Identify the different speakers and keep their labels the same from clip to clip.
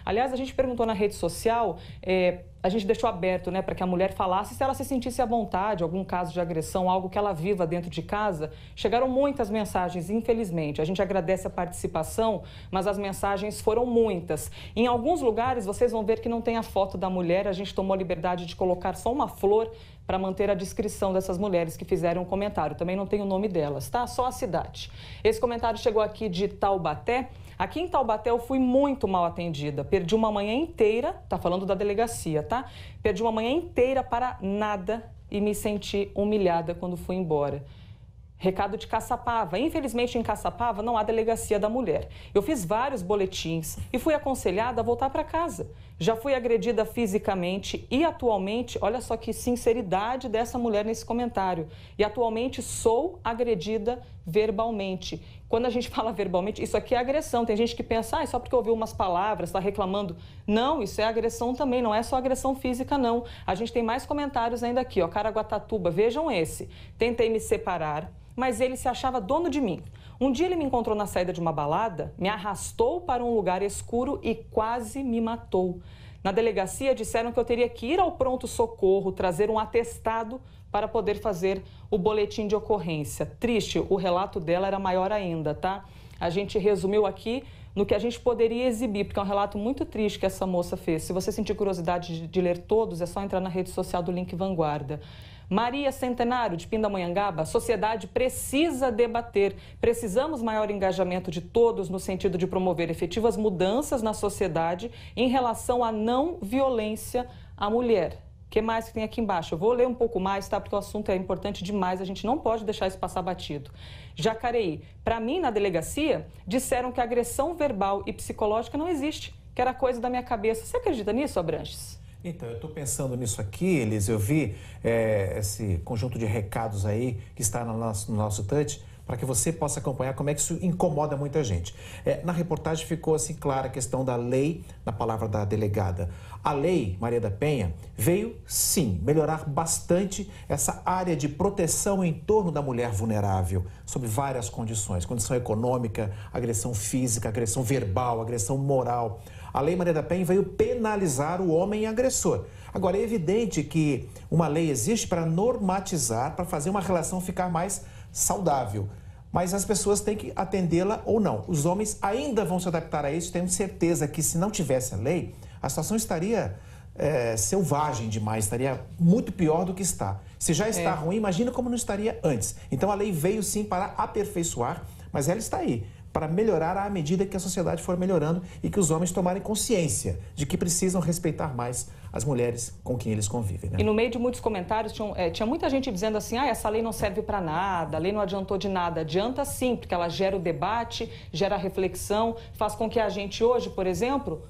Speaker 1: Aliás, a gente perguntou na rede social, a gente deixou aberto, né, para que a mulher falasse se ela se sentisse à vontade, algum caso de agressão, algo que ela viva dentro de casa. Chegaram muitas mensagens, infelizmente. A gente agradece a participação, mas as mensagens foram muitas. Em alguns lugares, vocês vão ver que não tem a foto da mulher. A gente tomou a liberdade de colocar só uma flor para manter a descrição dessas mulheres que fizeram o comentário. Também não tem o nome delas, tá? Só a cidade. Esse comentário chegou aqui de Taubaté. Aqui em Taubaté eu fui muito mal atendida. Perdi uma manhã inteira, tá falando da delegacia, tá? Perdi uma manhã inteira para nada e me senti humilhada quando fui embora. Recado de Caçapava. Infelizmente, em Caçapava não há delegacia da mulher. Eu fiz vários boletins e fui aconselhada a voltar para casa. Já fui agredida fisicamente e atualmente, olha só que sinceridade dessa mulher nesse comentário, e atualmente sou agredida verbalmente. Quando a gente fala verbalmente, isso aqui é agressão. Tem gente que pensa, só porque ouviu umas palavras, está reclamando. Não, isso é agressão também, não é só agressão física, não. A gente tem mais comentários ainda aqui, ó. Caraguatatuba, vejam esse. Tentei me separar, mas ele se achava dono de mim. Um dia ele me encontrou na saída de uma balada, me arrastou para um lugar escuro e quase me matou. Na delegacia disseram que eu teria que ir ao pronto-socorro, trazer um atestado para poder fazer o boletim de ocorrência. Triste, o relato dela era maior ainda, tá? A gente resumiu aqui no que a gente poderia exibir, porque é um relato muito triste que essa moça fez. Se você sentir curiosidade de ler todos, é só entrar na rede social do Link Vanguarda. Maria Centenário, de Pindamonhangaba, a sociedade precisa debater. Precisamos maior engajamento de todos no sentido de promover efetivas mudanças na sociedade em relação à não violência à mulher. O que mais que tem aqui embaixo? Eu vou ler um pouco mais, tá? Porque o assunto é importante demais, a gente não pode deixar isso passar batido. Jacareí, para mim, na delegacia, disseram que agressão verbal e psicológica não existe, que era coisa da minha cabeça. Você acredita nisso, Abranches?
Speaker 2: Então, eu estou pensando nisso aqui, Elis, eu vi esse conjunto de recados aí que está no nosso touch, para que você possa acompanhar como é que isso incomoda muita gente. Na reportagem ficou assim clara a questão da lei, na palavra da delegada. A lei, Maria da Penha, veio sim melhorar bastante essa área de proteção em torno da mulher vulnerável, sob várias condições, condição econômica, agressão física, agressão verbal, agressão moral. A Lei Maria da Penha veio penalizar o homem agressor. Agora, é evidente que uma lei existe para normatizar, para fazer uma relação ficar mais saudável. Mas as pessoas têm que atendê-la ou não. Os homens ainda vão se adaptar a isso. Tenho certeza que se não tivesse a lei, a situação estaria selvagem demais, estaria muito pior do que está. Se já está ruim, imagina como não estaria antes. Então a lei veio sim para aperfeiçoar, mas ela está aí para melhorar à medida que a sociedade for melhorando e que os homens tomarem consciência de que precisam respeitar mais as mulheres com quem eles convivem, né?
Speaker 1: E no meio de muitos comentários, tinha muita gente dizendo assim, essa lei não serve para nada, a lei não adiantou de nada. Adianta sim, porque ela gera o debate, gera a reflexão, faz com que a gente hoje, por exemplo,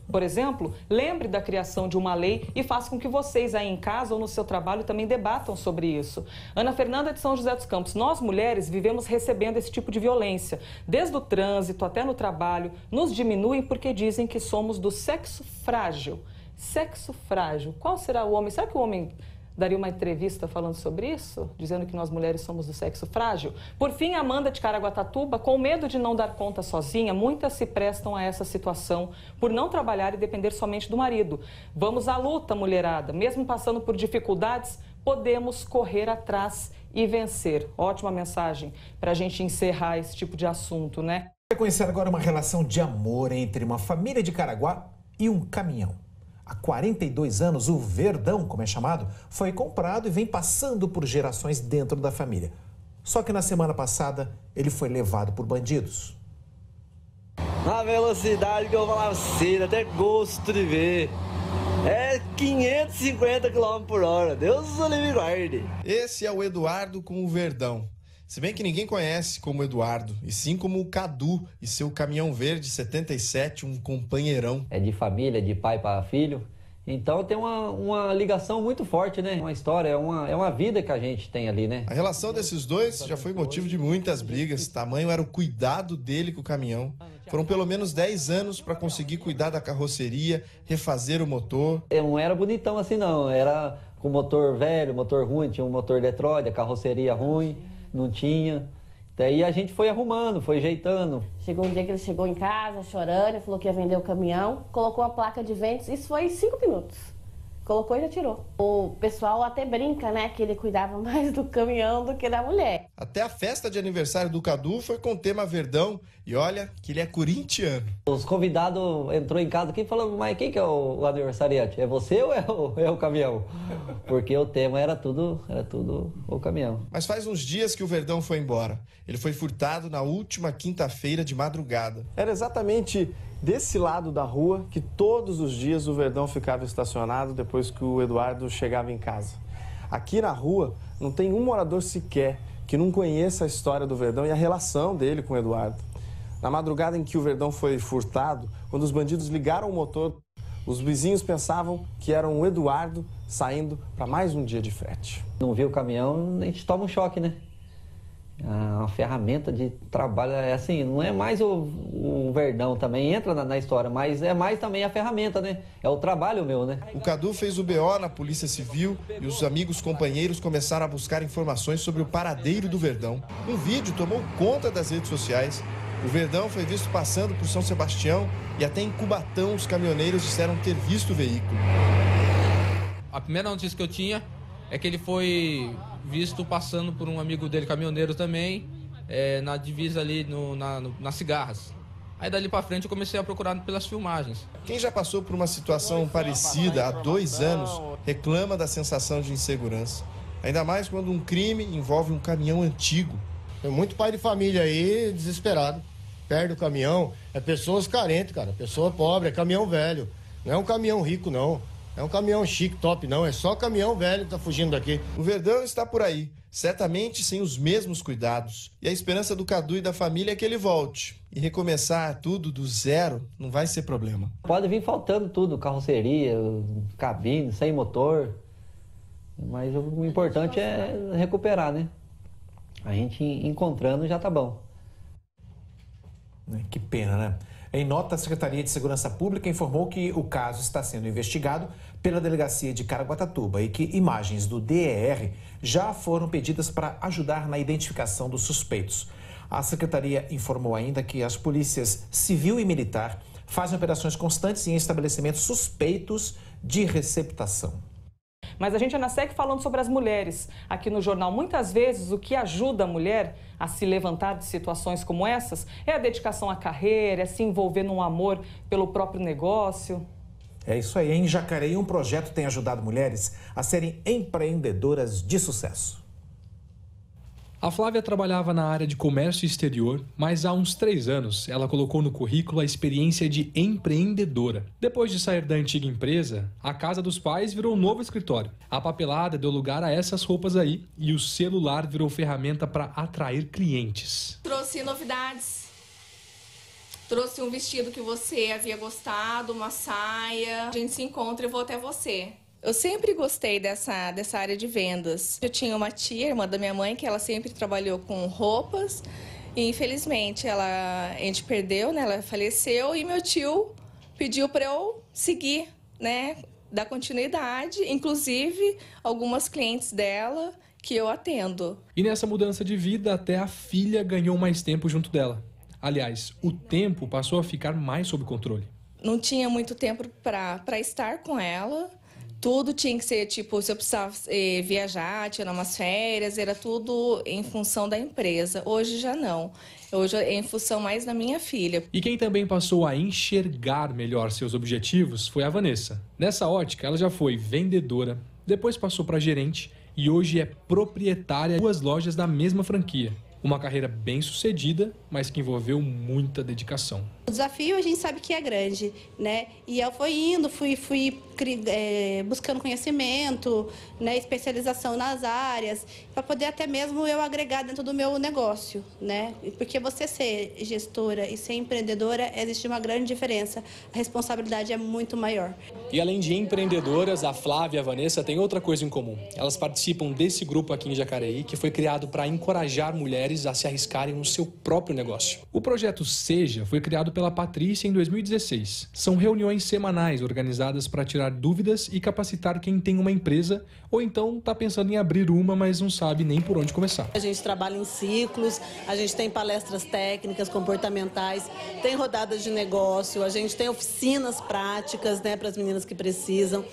Speaker 1: lembre da criação de uma lei e faz com que vocês aí em casa ou no seu trabalho também debatam sobre isso. Ana Fernanda de São José dos Campos, nós mulheres vivemos recebendo esse tipo de violência, desde o trânsito até no trabalho, nos diminuem porque dizem que somos do sexo frágil. Sexo frágil. Qual será o homem? Será que o homem daria uma entrevista falando sobre isso? Dizendo que nós mulheres somos do sexo frágil? Por fim, Amanda de Caraguatatuba, com medo de não dar conta sozinha, muitas se prestam a essa situação por não trabalhar e depender somente do marido. Vamos à luta, mulherada. Mesmo passando por dificuldades, podemos correr atrás e vencer. Ótima mensagem para a gente encerrar esse tipo de assunto, né?
Speaker 2: Vai conhecer agora uma relação de amor entre uma família de Caraguá e um caminhão. Há 42 anos, o Verdão, como é chamado, foi comprado e vem passando por gerações dentro da família. Só que na semana passada, ele foi levado por bandidos.
Speaker 3: Na velocidade que eu falava assim, até gosto de ver. É 550 km por hora, Deus o livre guarde.
Speaker 4: Esse é o Eduardo com o Verdão. Se bem que ninguém conhece como Eduardo, e sim como o Cadu e seu caminhão verde 77, um companheirão.
Speaker 5: É de família, de pai para filho, então tem uma ligação muito forte, né? Uma história, é uma vida que a gente tem ali, né?
Speaker 4: A relação desses dois já foi motivo de muitas brigas, tamanho era o cuidado dele com o caminhão. Foram pelo menos 10 anos para conseguir cuidar da carroceria, refazer o motor.
Speaker 5: Não era bonitão assim não, era com motor velho, motor ruim, tinha um motor Detroit, a carroceria ruim. Não tinha. Daí a gente foi arrumando, foi ajeitando.
Speaker 6: Chegou um dia que ele chegou em casa chorando, falou que ia vender o caminhão, colocou a placa de ventos, isso foi em 5 minutos. Colocou e já tirou. O pessoal até brinca, né, que ele cuidava mais do caminhão do que da mulher.
Speaker 4: Até a festa de aniversário do Cadu foi com o tema Verdão e olha que ele é corintiano.
Speaker 5: Os convidados entrou em casa aqui e falou, mas quem que é o aniversariante? É você ou é o caminhão? Porque o tema era tudo o caminhão.
Speaker 4: Mas faz uns dias que o Verdão foi embora. Ele foi furtado na última quinta-feira de madrugada.
Speaker 7: Era exatamente desse lado da rua que todos os dias o Verdão ficava estacionado depois que o Eduardo chegava em casa. Aqui na rua não tem um morador sequer que não conheça a história do Verdão e a relação dele com o Eduardo. Na madrugada em que o Verdão foi furtado, quando os bandidos ligaram o motor, os vizinhos pensavam que era o Eduardo saindo para mais um dia de frete.
Speaker 5: Não viu o caminhão, a gente toma um choque, né? Uma ferramenta de trabalho, é assim, não é mais o Verdão também, entra na história, mas é mais também a ferramenta, né? É o trabalho meu, né?
Speaker 4: O Cadu fez o BO na Polícia Civil e os amigos companheiros começaram a buscar informações sobre o paradeiro do Verdão. Um vídeo tomou conta das redes sociais. O Verdão foi visto passando por São Sebastião e até em Cubatão os caminhoneiros disseram ter visto o veículo.
Speaker 8: A primeira notícia que eu tinha é que ele foi visto passando por um amigo dele, caminhoneiro também, na divisa ali nas Cigarras. Aí dali pra frente eu comecei a procurar pelas filmagens.
Speaker 4: Quem já passou por uma situação parecida há 2 anos reclama da sensação de insegurança. Ainda mais quando um crime envolve um caminhão antigo.
Speaker 9: Tem muito pai de família aí desesperado. Perde o caminhão, é pessoas carentes, cara. Pessoa pobre, é caminhão velho. Não é um caminhão rico, não. É um caminhão chique, top, não. É só caminhão velho que tá fugindo daqui.
Speaker 4: O Verdão está por aí, certamente sem os mesmos cuidados. E a esperança do Cadu e da família é que ele volte. E recomeçar tudo do zero não vai ser problema.
Speaker 5: Pode vir faltando tudo, carroceria, cabine, sem motor. Mas o importante é recuperar, né? A gente encontrando já tá bom.
Speaker 2: Que pena, né? Em nota, a Secretaria de Segurança Pública informou que o caso está sendo investigado pela Delegacia de Caraguatatuba e que imagens do DER já foram pedidas para ajudar na identificação dos suspeitos. A Secretaria informou ainda que as polícias civil e militar fazem operações constantes em estabelecimentos suspeitos de receptação.
Speaker 1: Mas a gente ainda segue falando sobre as mulheres. Aqui no jornal, muitas vezes, o que ajuda a mulher a se levantar de situações como essas é a dedicação à carreira, é se envolver num amor pelo próprio negócio.
Speaker 2: É isso aí. Em Jacareí, um projeto tem ajudado mulheres a serem empreendedoras de sucesso.
Speaker 10: A Flávia trabalhava na área de comércio exterior, mas há uns 3 anos ela colocou no currículo a experiência de empreendedora. Depois de sair da antiga empresa, a casa dos pais virou um novo escritório. A papelada deu lugar a essas roupas aí e o celular virou ferramenta para atrair clientes.
Speaker 11: Trouxe novidades. Trouxe um vestido que você havia gostado, uma saia. A gente se encontra e vou até você. Eu sempre gostei dessa área de vendas. Eu tinha uma tia, irmã da minha mãe, que ela sempre trabalhou com roupas. E infelizmente a gente perdeu, né? Ela faleceu e meu tio pediu para eu seguir, né? Dar continuidade, inclusive algumas clientes dela que eu atendo.
Speaker 10: E nessa mudança de vida, até a filha ganhou mais tempo junto dela. Aliás, o tempo passou a ficar mais sob controle.
Speaker 11: Não tinha muito tempo para estar com ela. Tudo tinha que ser, tipo, se eu precisava viajar, tirar umas férias, era tudo em função da empresa. Hoje já não. Hoje é em função mais da minha filha.
Speaker 10: E quem também passou a enxergar melhor seus objetivos foi a Vanessa. Nessa ótica, ela já foi vendedora, depois passou para gerente e hoje é proprietária de 2 lojas da mesma franquia. Uma carreira bem sucedida, mas que envolveu muita dedicação.
Speaker 12: O desafio a gente sabe que é grande, né? E eu fui buscando conhecimento, né? Especialização nas áreas, para poder até mesmo eu agregar dentro do meu negócio, né? Porque você ser gestora e ser empreendedora, existe uma grande diferença. A responsabilidade é muito maior.
Speaker 10: E além de empreendedoras, a Flávia e a Vanessa têm outra coisa em comum. Elas participam desse grupo aqui em Jacareí, que foi criado para encorajar mulheres a se arriscarem no seu próprio negócio. O projeto Seja foi criado pela Patrícia em 2016. São reuniões semanais organizadas para tirar dúvidas e capacitar quem tem uma empresa ou então está pensando em abrir uma, mas não sabe nem por onde começar.
Speaker 13: A gente trabalha em ciclos, a gente tem palestras técnicas, comportamentais, tem rodadas de negócio, a gente tem oficinas práticas, né, para as meninas que precisam.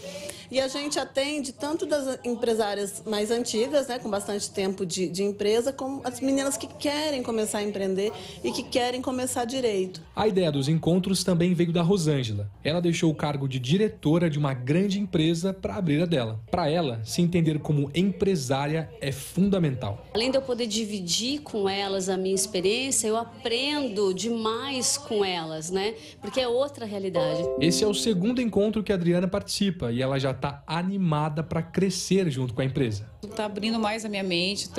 Speaker 13: E a gente atende tanto das empresárias mais antigas, né, com bastante tempo de empresa, como as meninas que querem começar a empreender e que querem começar direito.
Speaker 10: A ideia dos encontros também veio da Rosângela. Ela deixou o cargo de diretora de uma grande empresa para abrir a dela. Para ela, se entender como empresária é fundamental.
Speaker 14: Além de eu poder dividir com elas a minha experiência, eu aprendo demais com elas, né? Porque é outra realidade.
Speaker 10: Esse é o segundo encontro que a Adriana participa e ela já está animada para crescer junto com a empresa.
Speaker 15: Está abrindo mais a minha mente,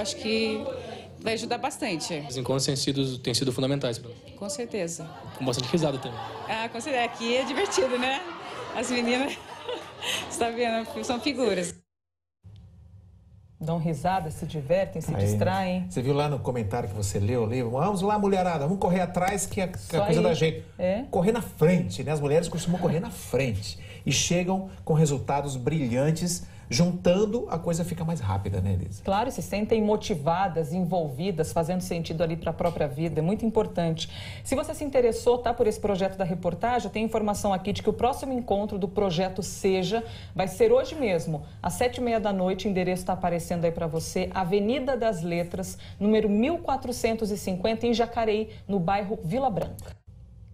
Speaker 15: acho que vai ajudar bastante.
Speaker 10: Os encontros têm sido fundamentais para nós.
Speaker 15: Com certeza.
Speaker 10: Com bastante risada também.
Speaker 15: Com certeza. Aqui é divertido, né? As meninas, você está vendo, são figuras.
Speaker 1: Dão risada, se divertem, se distraem.
Speaker 2: Você viu lá no comentário que você leu ali? Vamos lá, mulherada, vamos correr atrás que é a coisa da gente. Correr na frente, né? As mulheres costumam correr na frente e chegam com resultados brilhantes. Juntando, a coisa fica mais rápida, né, Elisa?
Speaker 1: Claro, se sentem motivadas, envolvidas, fazendo sentido ali para a própria vida. É muito importante. Se você se interessou, por esse projeto da reportagem, tem informação aqui de que o próximo encontro do projeto Seja vai ser hoje mesmo, às 7h30 da noite. O endereço está aparecendo aí para você. Avenida das Letras, número 1450, em Jacareí, no bairro Vila Branca.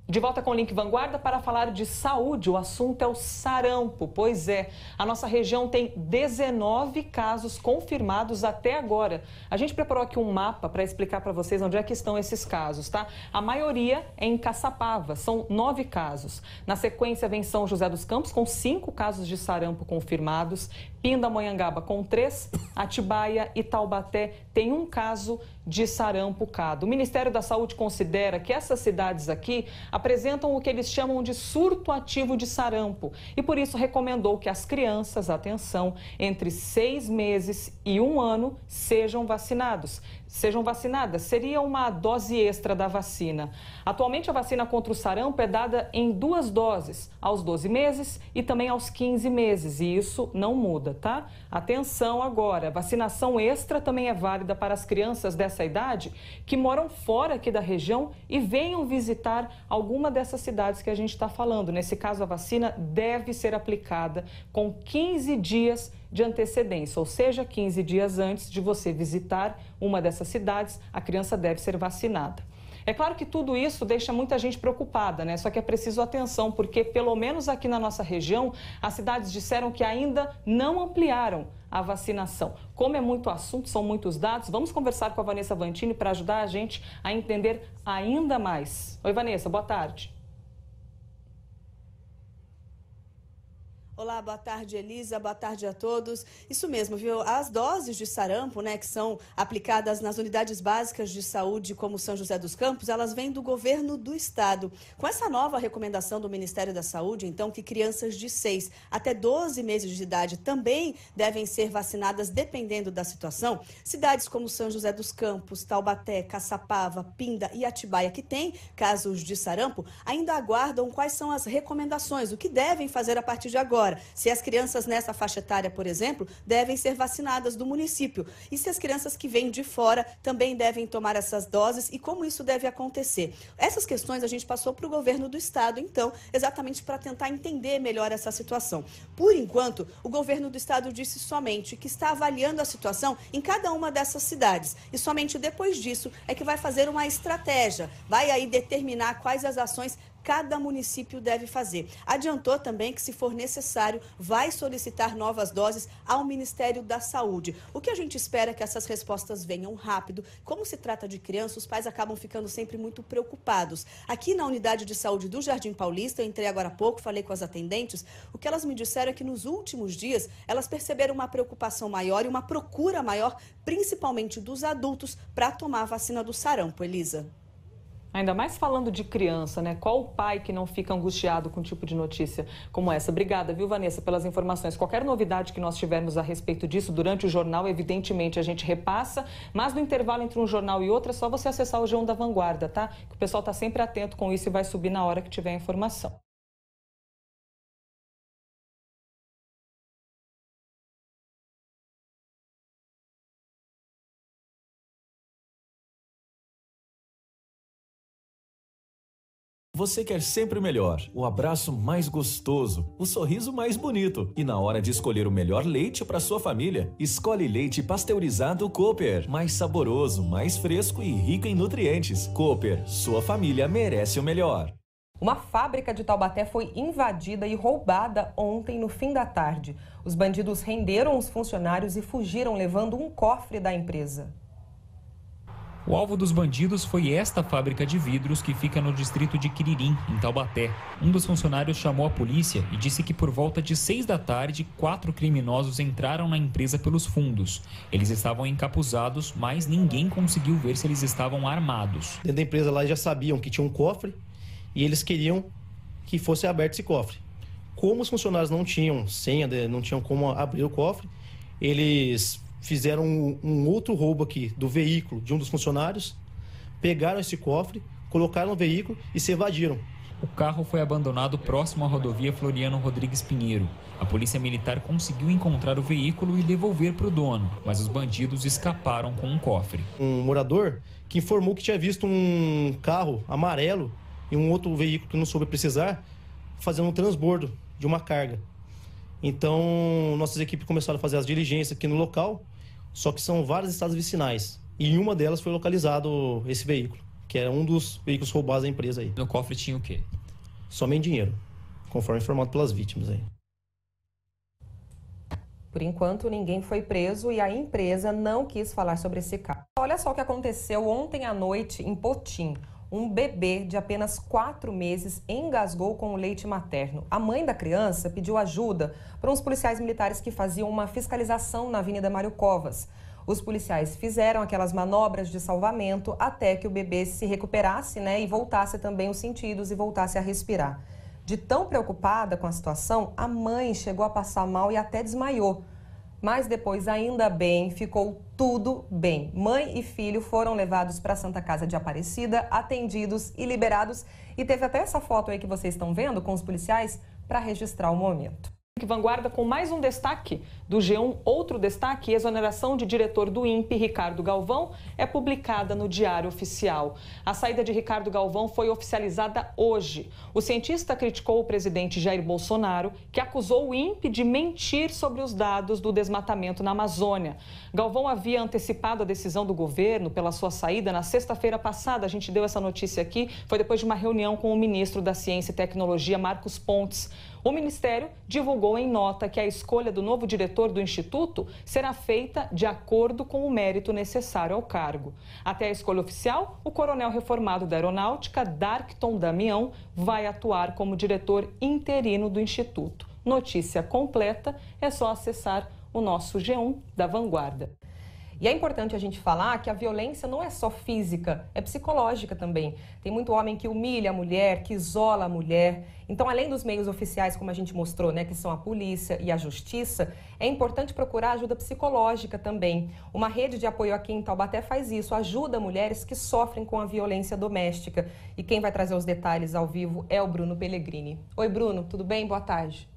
Speaker 1: De volta com o Link Vanguarda para falar de saúde. O assunto é o sarampo. Pois é, a nossa região tem 19 casos confirmados até agora. A gente preparou aqui um mapa para explicar para vocês onde é que estão esses casos, tá? A maioria é em Caçapava, são 9 casos. Na sequência vem São José dos Campos com 5 casos de sarampo confirmados. Pindamonhangaba com 3, Atibaia e Taubaté tem 1 caso de sarampo CAD. O Ministério da Saúde considera que essas cidades aqui apresentam o que eles chamam de surto ativo de sarampo e por isso recomendou que as crianças, atenção, entre 6 meses e 1 ano sejam vacinadas. Seria uma dose extra da vacina. Atualmente a vacina contra o sarampo é dada em 2 doses, aos 12 meses e também aos 15 meses, e isso não muda, tá? Atenção agora, vacinação extra também é válida para as crianças dessa idade que moram fora aqui da região e venham visitar alguma dessas cidades que a gente está falando. Nesse caso, a vacina deve ser aplicada com 15 dias de antecedência, ou seja, 15 dias antes de você visitar uma dessas cidades, a criança deve ser vacinada. É claro que tudo isso deixa muita gente preocupada, né? Só que é preciso atenção, porque pelo menos aqui na nossa região, as cidades disseram que ainda não ampliaram a vacinação. Como é muito assunto, são muitos dados, vamos conversar com a Vanessa Vantini para ajudar a gente a entender ainda mais. Oi, Vanessa, boa tarde.
Speaker 16: Olá, boa tarde, Elisa, boa tarde a todos. Isso mesmo, viu? As doses de sarampo, né, que são aplicadas nas unidades básicas de saúde, como São José dos Campos, elas vêm do governo do estado. Com essa nova recomendação do Ministério da Saúde, então, que crianças de 6 até 12 meses de idade também devem ser vacinadas dependendo da situação, cidades como São José dos Campos, Taubaté, Caçapava, Pinda e Atibaia, que têm casos de sarampo, ainda aguardam quais são as recomendações, o que devem fazer a partir de agora. Se as crianças nessa faixa etária, por exemplo, devem ser vacinadas do município. E se as crianças que vêm de fora também devem tomar essas doses e como isso deve acontecer. Essas questões a gente passou para o governo do estado, então, exatamente para tentar entender melhor essa situação. Por enquanto, o governo do estado disse somente que está avaliando a situação em cada uma dessas cidades. E somente depois disso é que vai fazer uma estratégia, vai aí determinar quais as ações cada município deve fazer. Adiantou também que, se for necessário, vai solicitar novas doses ao Ministério da Saúde. O que a gente espera é que essas respostas venham rápido. Como se trata de criança, os pais acabam ficando sempre muito preocupados. Aqui na unidade de saúde do Jardim Paulista, eu entrei agora há pouco, falei com as atendentes, o que elas me disseram é que nos últimos dias elas perceberam uma preocupação maior e uma procura maior, principalmente dos adultos, para tomar a vacina do sarampo, Elisa.
Speaker 1: Ainda mais falando de criança, né? Qual o pai que não fica angustiado com um tipo de notícia como essa? Obrigada, viu, Vanessa, pelas informações. Qualquer novidade que nós tivermos a respeito disso durante o jornal, evidentemente, a gente repassa. Mas no intervalo entre um jornal e outro, é só você acessar o G1 da Vanguarda, tá? Que o pessoal está sempre atento com isso e vai subir na hora que tiver a informação.
Speaker 17: Você quer sempre o melhor, o abraço mais gostoso, o sorriso mais bonito. E na hora de escolher o melhor leite para sua família, escolhe leite pasteurizado Cooper. Mais saboroso, mais fresco e rico em nutrientes. Cooper, sua família merece o melhor.
Speaker 18: Uma fábrica de Taubaté foi invadida e roubada ontem no fim da tarde. Os bandidos renderam os funcionários e fugiram levando um cofre da empresa.
Speaker 19: O alvo dos bandidos foi esta fábrica de vidros que fica no distrito de Quiririm, em Taubaté. Um dos funcionários chamou a polícia e disse que por volta de 6 da tarde, 4 criminosos entraram na empresa pelos fundos. Eles estavam encapuzados, mas ninguém conseguiu ver se eles estavam armados.
Speaker 20: Dentro da empresa lá já sabiam que tinha um cofre e eles queriam que fosse aberto esse cofre. Como os funcionários não tinham senha, não tinham como abrir o cofre, eles fizeram um outro roubo aqui do veículo de um dos funcionários, pegaram esse cofre, colocaram no veículo e se evadiram.
Speaker 19: O carro foi abandonado próximo à rodovia Floriano Rodrigues Pinheiro. A polícia militar conseguiu encontrar o veículo e devolver para o dono, mas os bandidos escaparam com um cofre.
Speaker 20: Um morador que informou que tinha visto um carro amarelo e um outro veículo que não soube precisar fazendo um transbordo de uma carga. Então, nossas equipes começaram a fazer as diligências aqui no local, só que são várias estradas vicinais. E em uma delas foi localizado esse veículo, que era um dos veículos roubados da empresa aí.
Speaker 19: No cofre tinha o quê?
Speaker 20: Somente dinheiro, conforme informado pelas vítimas aí.
Speaker 18: Por enquanto, ninguém foi preso e a empresa não quis falar sobre esse caso. Olha só o que aconteceu ontem à noite em Potim. Um bebê de apenas 4 meses engasgou com o leite materno. A mãe da criança pediu ajuda para uns policiais militares que faziam uma fiscalização na Avenida Mário Covas. Os policiais fizeram aquelas manobras de salvamento até que o bebê se recuperasse, né, e voltasse também os sentidos e voltasse a respirar. De tão preocupada com a situação, a mãe chegou a passar mal e até desmaiou. Mas depois, ainda bem, ficou tudo bem. Mãe e filho foram levados para a Santa Casa de Aparecida, atendidos e liberados. E teve até essa foto aí que vocês estão vendo com os policiais para registrar o momento.
Speaker 1: Vanguarda com mais um destaque do G1. Outro destaque, exoneração de diretor do INPE, Ricardo Galvão, é publicada no Diário Oficial. A saída de Ricardo Galvão foi oficializada hoje. O cientista criticou o presidente Jair Bolsonaro, que acusou o INPE de mentir sobre os dados do desmatamento na Amazônia. Galvão havia antecipado a decisão do governo pela sua saída na sexta-feira passada. A gente deu essa notícia aqui, foi depois de uma reunião com o ministro da Ciência e Tecnologia, Marcos Pontes. O Ministério divulgou em nota que a escolha do novo diretor do Instituto será feita de acordo com o mérito necessário ao cargo. Até a escolha oficial, o coronel reformado da Aeronáutica, Darkton Damião, vai atuar como diretor interino do Instituto. Notícia completa é só acessar o nosso G1 da Vanguarda.
Speaker 18: E é importante a gente falar que a violência não é só física, é psicológica também. Tem muito homem que humilha a mulher, que isola a mulher. Então, além dos meios oficiais, como a gente mostrou, né, que são a polícia e a justiça, é importante procurar ajuda psicológica também. Uma rede de apoio aqui em Taubaté faz isso, ajuda mulheres que sofrem com a violência doméstica. E quem vai trazer os detalhes ao vivo é o Bruno Pellegrini. Oi, Bruno, tudo bem? Boa tarde.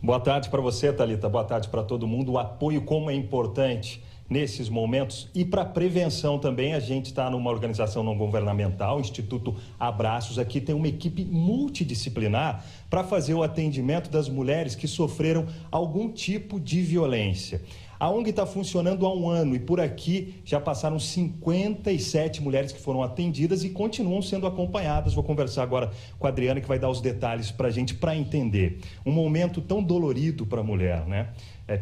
Speaker 21: Boa tarde para você, Thalita. Boa tarde para todo mundo. O apoio como é importante nesses momentos e para prevenção também. A gente está numa organização não governamental, Instituto Abraços. Aqui tem uma equipe multidisciplinar para fazer o atendimento das mulheres que sofreram algum tipo de violência. A ONG está funcionando há um ano e por aqui já passaram 57 mulheres que foram atendidas e continuam sendo acompanhadas. Vou conversar agora com a Adriana, que vai dar os detalhes para a gente, para entender. Um momento tão dolorido para a mulher, né?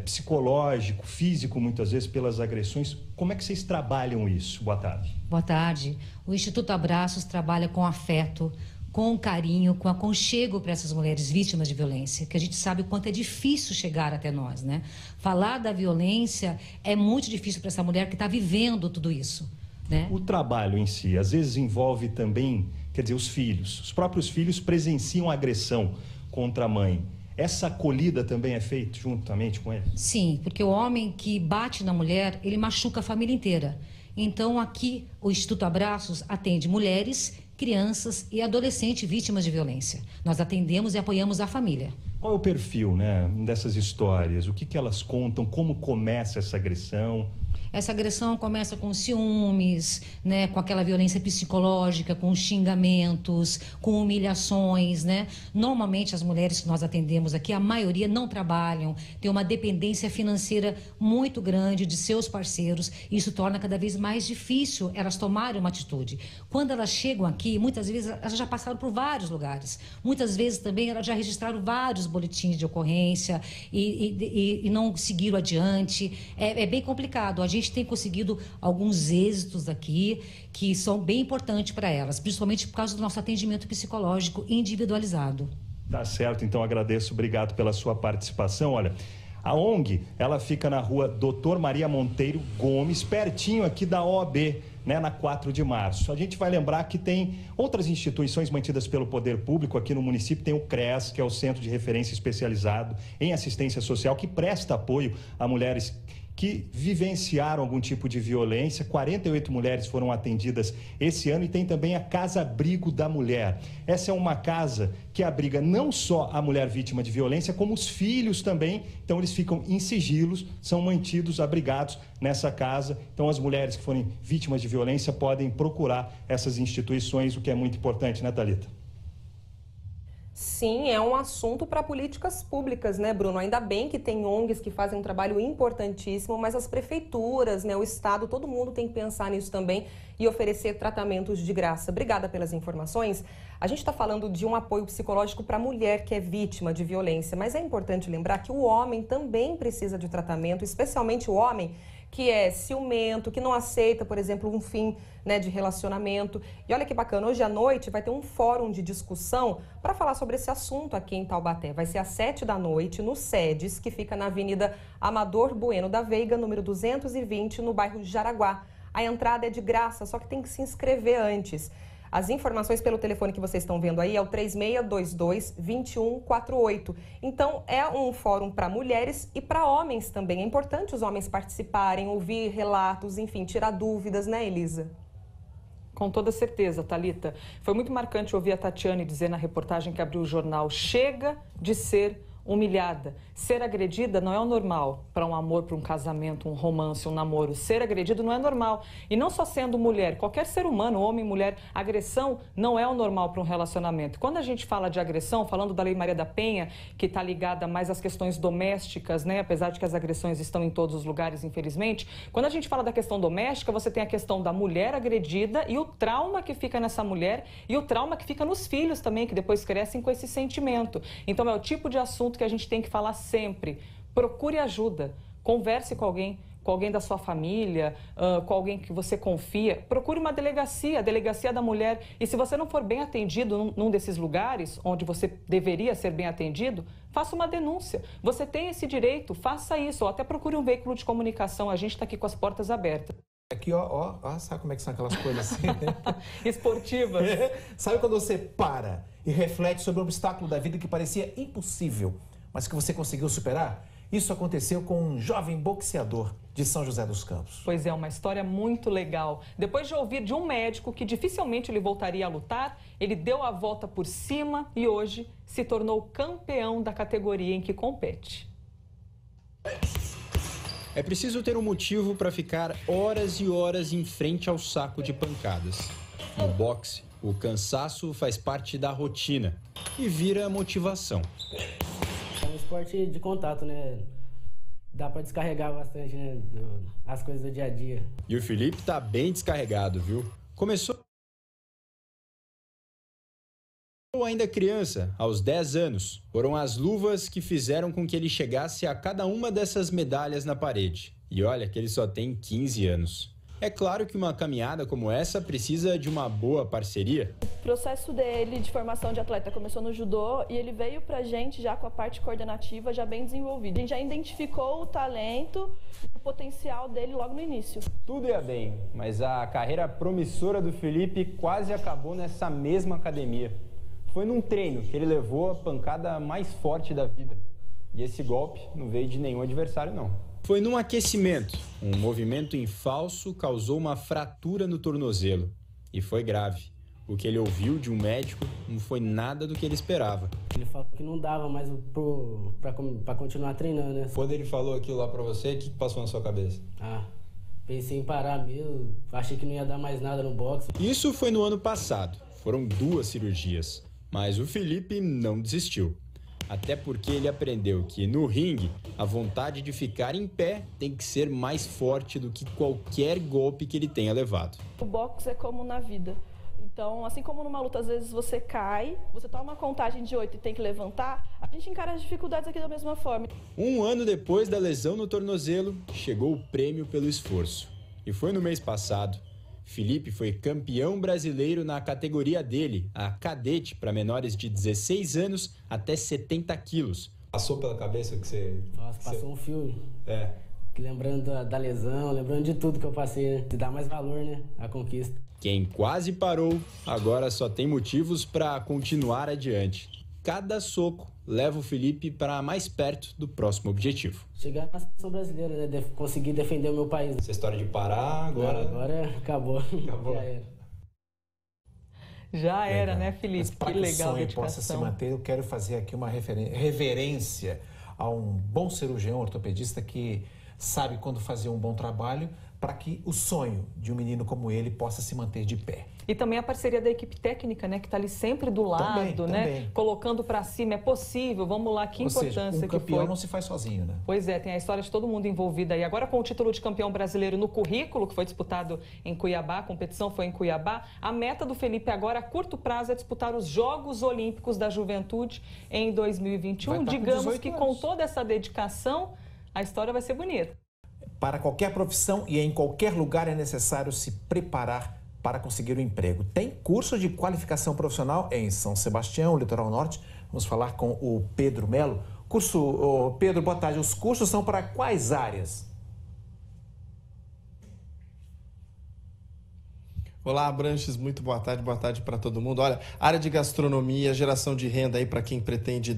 Speaker 21: Psicológico, físico, muitas vezes, pelas agressões. Como é que vocês trabalham isso? Boa tarde.
Speaker 22: Boa tarde. O Instituto Abraços trabalha com afeto,
Speaker 3: com carinho, com aconchego para essas mulheres vítimas de violência, que a gente sabe o quanto é difícil chegar até nós, né? Falar da violência é muito difícil para essa mulher que está vivendo tudo isso, né?
Speaker 21: O trabalho em si, às vezes envolve também, quer dizer, os filhos. Os próprios filhos presenciam agressão contra a mãe. Essa acolhida também é feita juntamente com eles?
Speaker 3: Sim, porque o homem que bate na mulher, ele machuca a família inteira. Então, aqui, o Instituto Abraços atende mulheres, crianças e adolescentes vítimas de violência. Nós atendemos e apoiamos a família.
Speaker 21: Qual é o perfil, né, dessas histórias? O que elas contam? Como começa essa agressão?
Speaker 3: Essa agressão começa com ciúmes, né, com aquela violência psicológica, com xingamentos, com humilhações, né? Normalmente as mulheres que nós atendemos aqui, a maioria não trabalham, tem uma dependência financeira muito grande de seus parceiros. E isso torna cada vez mais difícil elas tomarem uma atitude. Quando elas chegam aqui, muitas vezes elas já passaram por vários lugares. Muitas vezes também elas já registraram vários boletins de ocorrência e não seguiram adiante. É bem complicado. A gente tem conseguido alguns êxitos aqui que são bem importantes para elas, principalmente por causa do nosso atendimento psicológico individualizado.
Speaker 21: Tá certo, então agradeço, obrigado pela sua participação. Olha, a ONG, ela fica na rua Doutor Maria Monteiro Gomes, pertinho aqui da OAB, né, na 4 de março. A gente vai lembrar que tem outras instituições mantidas pelo poder público aqui no município. Tem o CRES, que é o Centro de Referência Especializado em Assistência Social, que presta apoio a mulheres que vivenciaram algum tipo de violência. 48 mulheres foram atendidas esse ano e tem também a Casa Abrigo da Mulher. Essa é uma casa que abriga não só a mulher vítima de violência, como os filhos também. Então eles ficam em sigilos, são mantidos, abrigados nessa casa. Então as mulheres que forem vítimas de violência podem procurar essas instituições, o que é muito importante, né, Thalita?
Speaker 18: Sim, é um assunto para políticas públicas, né, Bruno? Ainda bem que tem ONGs que fazem um trabalho importantíssimo, mas as prefeituras, né, o Estado, todo mundo tem que pensar nisso também e oferecer tratamentos de graça. Obrigada pelas informações. A gente está falando de um apoio psicológico para a mulher que é vítima de violência, mas é importante lembrar que o homem também precisa de tratamento, especialmente o homem que é ciumento, que não aceita, por exemplo, um fim, né, de relacionamento. E olha que bacana, hoje à noite vai ter um fórum de discussão para falar sobre esse assunto aqui em Taubaté. Vai ser às 19h, no SEDES, que fica na Avenida Amador Bueno da Veiga, número 220, no bairro Jaraguá. A entrada é de graça, só que tem que se inscrever antes. As informações pelo telefone que vocês estão vendo aí é o 3622-2148. Então, é um fórum para mulheres e para homens também. É importante os homens participarem, ouvir relatos, enfim, tirar dúvidas, né, Elisa?
Speaker 1: Com toda certeza, Thalita. Foi muito marcante ouvir a Tatiane dizer na reportagem que abriu o jornal: chega de ser humilhada. Ser agredida não é o normal para um amor, para um casamento, um romance, um namoro. Ser agredido não é normal. E não só sendo mulher, qualquer ser humano, homem, mulher, agressão não é o normal para um relacionamento. Quando a gente fala de agressão, falando da Lei Maria da Penha, que está ligada mais às questões domésticas, né? Apesar de que as agressões estão em todos os lugares, infelizmente. Quando a gente fala da questão doméstica, você tem a questão da mulher agredida e o trauma que fica nessa mulher e o trauma que fica nos filhos também, que depois crescem com esse sentimento. Então é o tipo de assunto que a gente tem que falar sempre. Procure ajuda, converse com alguém da sua família, com alguém que você confia. Procure uma delegacia, a delegacia da mulher. E se você não for bem atendido num desses lugares onde você deveria ser bem atendido, faça uma denúncia. Você tem esse direito, faça isso. Ou até procure um veículo de comunicação. A gente está aqui com as portas abertas.
Speaker 2: Aqui, ó, sabe como é que são aquelas coisas assim, né?
Speaker 1: Esportivas.
Speaker 2: Sabe quando você para e reflete sobre um obstáculo da vida que parecia impossível, mas que você conseguiu superar? Isso aconteceu com um jovem boxeador de São José dos Campos.
Speaker 1: Pois é, uma história muito legal. Depois de ouvir de um médico que dificilmente ele voltaria a lutar, ele deu a volta por cima e hoje se tornou campeão da categoria em que compete.
Speaker 22: É preciso ter um motivo para ficar horas e horas em frente ao saco de pancadas. No boxe, o cansaço faz parte da rotina e vira motivação.
Speaker 23: É um esporte de contato, né? Dá para descarregar bastante, né, as coisas do dia a dia.
Speaker 22: E o Felipe tá bem descarregado, viu? Começou ainda criança, aos 10 anos. Foram as luvas que fizeram com que ele chegasse a cada uma dessas medalhas na parede. E olha que ele só tem 15 anos. É claro que uma caminhada como essa precisa de uma boa parceria.
Speaker 6: O processo dele de formação de atleta começou no judô e ele veio pra gente já com a parte coordenativa já bem desenvolvida. A gente já identificou o talento e o potencial dele logo no início.
Speaker 22: Tudo ia bem, mas a carreira promissora do Felipe quase acabou nessa mesma academia. Foi num treino que ele levou a pancada mais forte da vida. E esse golpe não veio de nenhum adversário, não. Foi num aquecimento. Um movimento em falso causou uma fratura no tornozelo. E foi grave. O que ele ouviu de um médico não foi nada do que ele esperava.
Speaker 23: Ele falou que não dava mais pra continuar treinando, né?
Speaker 22: Quando ele falou aquilo lá pra você, o que passou na sua cabeça?
Speaker 23: Pensei em parar mesmo. Achei que não ia dar mais nada no boxe.
Speaker 22: Isso foi no ano passado. Foram 2 cirurgias. Mas o Felipe não desistiu. Até porque ele aprendeu que no ringue, a vontade de ficar em pé tem que ser mais forte do que qualquer golpe que ele tenha levado.
Speaker 6: O boxe é como na vida. Então, assim como numa luta, às vezes você cai, você toma uma contagem de 8 e tem que levantar, a gente encara as dificuldades aqui da mesma forma.
Speaker 22: Um ano depois da lesão no tornozelo, chegou o prêmio pelo esforço. E foi no mês passado. Felipe foi campeão brasileiro na categoria dele, a cadete, para menores de 16 anos até 70 quilos. Passou pela cabeça que você...
Speaker 23: Nossa, passou um filme.
Speaker 22: É.
Speaker 23: Lembrando da lesão, lembrando de tudo que eu passei, né? Se dá mais valor, né? A conquista.
Speaker 22: Quem quase parou, agora só tem motivos para continuar adiante. Cada soco leva o Felipe para mais perto do próximo objetivo.
Speaker 23: Chegar na seleção brasileira, né? Conseguir defender o meu país.
Speaker 22: Essa história de parar, agora
Speaker 23: acabou.
Speaker 22: Acabou.
Speaker 23: Já era.
Speaker 1: Já era, né, Felipe?
Speaker 2: Mas para
Speaker 1: que legal,
Speaker 2: o sonho possa se manter, eu quero fazer aqui uma reverência a um bom cirurgião ortopedista que sabe quando fazer um bom trabalho para que o sonho de um menino como ele possa se manter de pé.
Speaker 1: E também a parceria da equipe técnica, né, que está ali sempre do lado, né, colocando para cima, é possível, vamos lá, que importância que foi.
Speaker 2: Um campeão não se faz sozinho, né?
Speaker 1: Pois é, tem a história de todo mundo envolvido aí. Agora com o título de campeão brasileiro no currículo, que foi disputado em Cuiabá, a competição foi em Cuiabá, a meta do Felipe agora a curto prazo é disputar os Jogos Olímpicos da Juventude em 2021. Digamos que com toda essa dedicação, a história vai ser bonita.
Speaker 2: Para qualquer profissão e em qualquer lugar é necessário se preparar para conseguir um emprego. Tem curso de qualificação profissional em São Sebastião, Litoral Norte. Vamos falar com o Pedro Melo. Pedro, boa tarde. Os cursos são para quais áreas?
Speaker 4: Olá, Abranches, muito boa tarde para todo mundo. Olha, área de gastronomia, geração de renda aí para quem pretende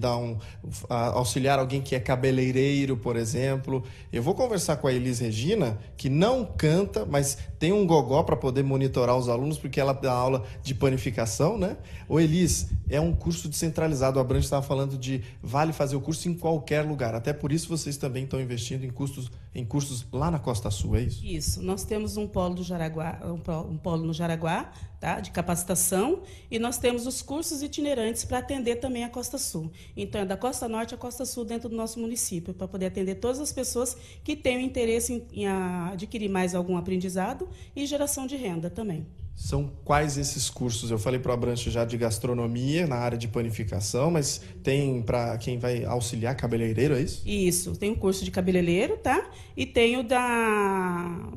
Speaker 4: auxiliar alguém que é cabeleireiro, por exemplo. Eu vou conversar com a Elis Regina, que não canta, mas tem um gogó para poder monitorar os alunos, porque ela dá aula de panificação, né? Ô Elis, é um curso descentralizado, o Abranches estava falando de vale fazer o curso em qualquer lugar, até por isso vocês também estão investindo em cursos lá na Costa Sul, é isso?
Speaker 7: Isso, nós temos um polo do Jaraguá, um polo no Jaraguá, tá, de capacitação, e nós temos os cursos itinerantes para atender também a Costa Sul. Então, é da Costa Norte à Costa Sul dentro do nosso município, para poder atender todas as pessoas que tenham interesse em adquirir mais algum aprendizado e geração de renda também.
Speaker 4: São quais esses cursos? Eu falei para o Abranches já de gastronomia, na área de panificação, mas tem para quem vai auxiliar cabeleireiro, é isso?
Speaker 7: Isso, tem o curso de cabeleireiro, tá? E tem o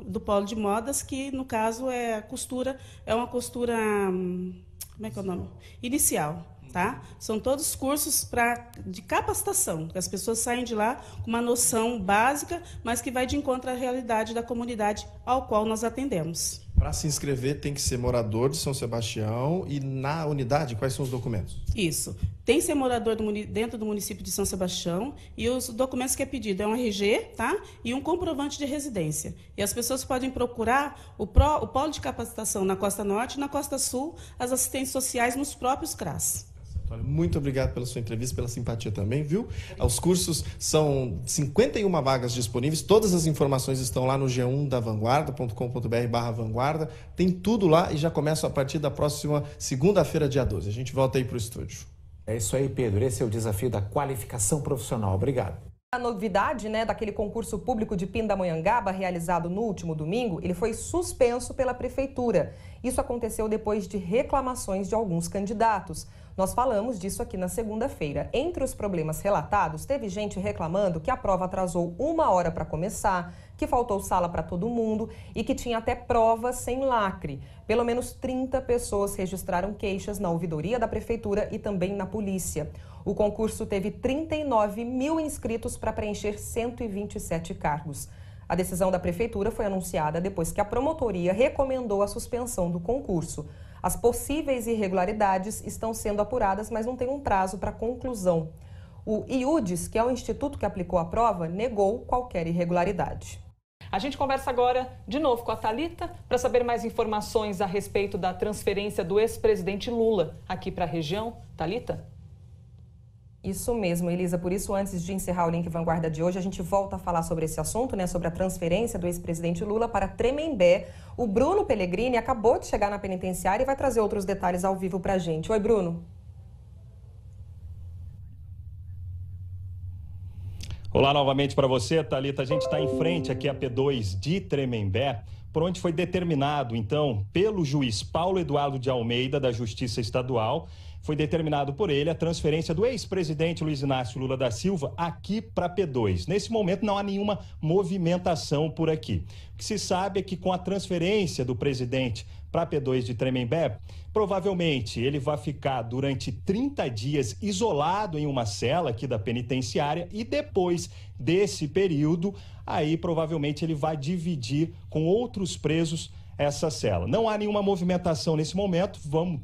Speaker 7: do polo de modas, que no caso é uma costura, como é que é o nome? Inicial. Tá? São todos cursos de capacitação, que as pessoas saem de lá com uma noção básica, mas que vai de encontro à realidade da comunidade ao qual nós atendemos.
Speaker 4: Para se inscrever tem que ser morador de São Sebastião e na unidade, quais são os documentos?
Speaker 7: Isso. Tem que ser morador dentro do município de São Sebastião e os documentos que é pedido é um RG, tá? E um comprovante de residência. E as pessoas podem procurar o polo de capacitação na Costa Norte e na Costa Sul, as assistentes sociais nos próprios CRAS.
Speaker 4: Muito obrigado pela sua entrevista, pela simpatia também, viu? Os cursos são 51 vagas disponíveis, todas as informações estão lá no g1davanguarda.com.br/vanguarda, tem tudo lá e já começa a partir da próxima segunda-feira, dia 12. A gente volta aí para o estúdio.
Speaker 2: É isso aí, Pedro, esse é o desafio da qualificação profissional. Obrigado.
Speaker 18: A novidade, daquele concurso público de Pindamonhangaba, realizado no último domingo, ele foi suspenso pela prefeitura. Isso aconteceu depois de reclamações de alguns candidatos. Nós falamos disso aqui na segunda-feira. Entre os problemas relatados, teve gente reclamando que a prova atrasou 1 hora para começar, que faltou sala para todo mundo e que tinha até provas sem lacre. Pelo menos 30 pessoas registraram queixas na ouvidoria da Prefeitura e também na polícia. O concurso teve 39 mil inscritos para preencher 127 cargos. A decisão da Prefeitura foi anunciada depois que a promotoria recomendou a suspensão do concurso. As possíveis irregularidades estão sendo apuradas, mas não tem um prazo para conclusão. O IUDES, que é o instituto que aplicou a prova, negou qualquer irregularidade.
Speaker 1: A gente conversa agora de novo com a Thalita para saber mais informações a respeito da transferência do ex-presidente Lula aqui para a região. Thalita?
Speaker 18: Isso mesmo, Elisa. Por isso, antes de encerrar o Link Vanguarda de hoje, a gente volta a falar sobre esse assunto, né? Sobre a transferência do ex-presidente Lula para Tremembé. O Bruno Pellegrini acabou de chegar na penitenciária e vai trazer outros detalhes ao vivo para a gente. Oi, Bruno.
Speaker 21: Olá novamente para você, Thalita. A gente está em frente aqui a P2 de Tremembé, por onde foi determinado, então, pelo juiz Paulo Eduardo de Almeida, da Justiça Estadual, foi determinado por ele a transferência do ex-presidente Luiz Inácio Lula da Silva aqui para P2. Nesse momento não há nenhuma movimentação por aqui. O que se sabe é que com a transferência do presidente para P2 de Tremembé, provavelmente ele vai ficar durante 30 dias isolado em uma cela aqui da penitenciária e depois desse período, aí provavelmente ele vai dividir com outros presos essa cela. Não há nenhuma movimentação nesse momento. Vamos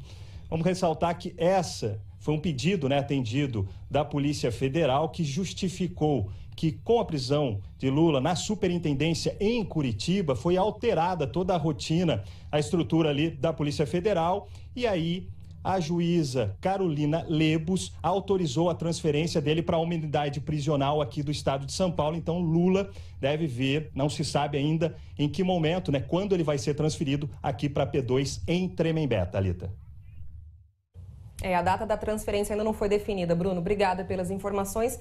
Speaker 21: ressaltar que essa foi um pedido, né, atendido da Polícia Federal, que justificou que com a prisão de Lula na superintendência em Curitiba foi alterada toda a rotina, a estrutura ali da Polícia Federal, e aí a juíza Carolina Lebos autorizou a transferência dele para a unidade prisional aqui do estado de São Paulo. Então Lula deve vir, não se sabe ainda em que momento, né, quando ele vai ser transferido aqui para P2 em Tremembé, Thalita.
Speaker 18: A data da transferência ainda não foi definida. Bruno, obrigada pelas informações.